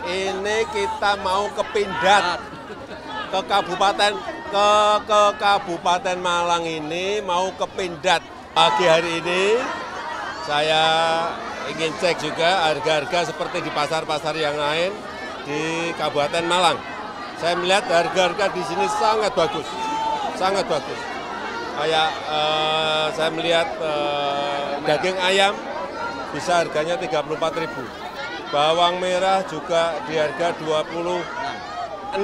Ini kita mau ke Pindad, ke Kabupaten Malang ini mau ke Pindad. Pagi hari ini saya ingin cek juga harga-harga seperti di pasar-pasar yang lain di Kabupaten Malang. Saya melihat harga-harga di sini sangat bagus, sangat bagus. Kayak saya melihat daging ayam bisa harganya 34.000. Bawang merah juga di harga 26.000,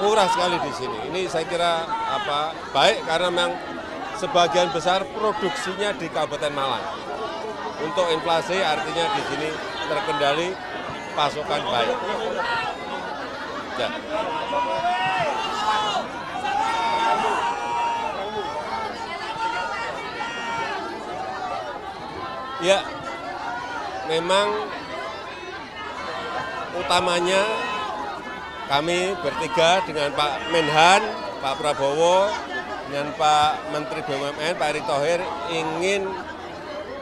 murah sekali di sini. Ini saya kira baik karena memang sebagian besar produksinya di Kabupaten Malang. Untuk inflasi artinya di sini terkendali, pasokan baik. Ya. Ya, memang utamanya kami bertiga dengan Pak Menhan, Pak Prabowo, dengan Pak Menteri BUMN, Pak Erick Thohir ingin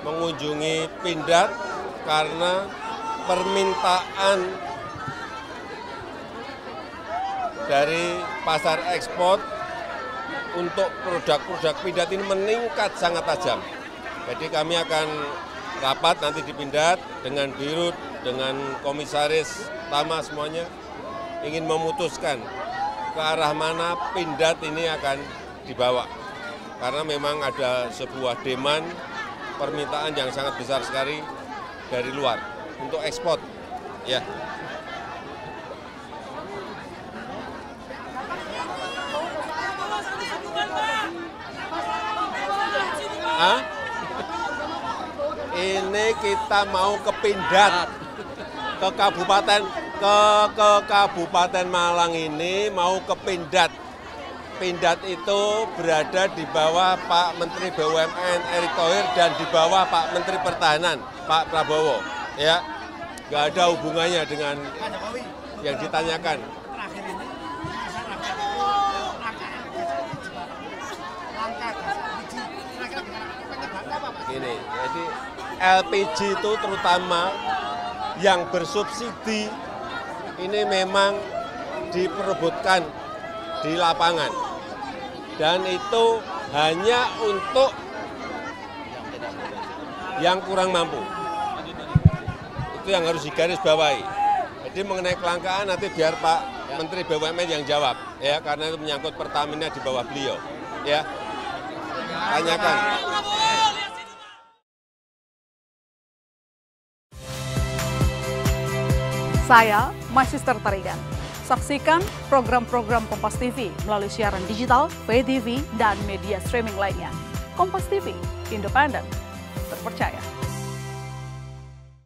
mengunjungi Pindad karena permintaan dari pasar ekspor untuk produk-produk Pindad ini meningkat sangat tajam. Jadi kami akan rapat nanti di Pindad dengan Dirut, dengan komisaris utama semuanya, ingin memutuskan ke arah mana Pindad ini akan dibawa. Karena memang ada sebuah demand, permintaan yang sangat besar sekali dari luar untuk ekspor. Ya. Ini kita mau ke Pindad, ke Kabupaten Malang ini mau ke Pindad. Pindad itu berada di bawah Pak Menteri BUMN Erick Thohir dan di bawah Pak Menteri Pertahanan Pak Prabowo. Ya, nggak ada hubungannya dengan yang ditanyakan. Ini, jadi LPG itu terutama yang bersubsidi ini memang diperebutkan di lapangan dan itu hanya untuk yang kurang mampu. Itu yang harus digarisbawahi. Jadi mengenai kelangkaan nanti biar Pak Menteri BUMN yang jawab ya, karena itu menyangkut Pertamina di bawah beliau ya. Tanyakan. Saya Magister Tarigan. Saksikan program-program Kompas TV melalui siaran digital, pay TV, dan media streaming lainnya. Kompas TV, independen, terpercaya.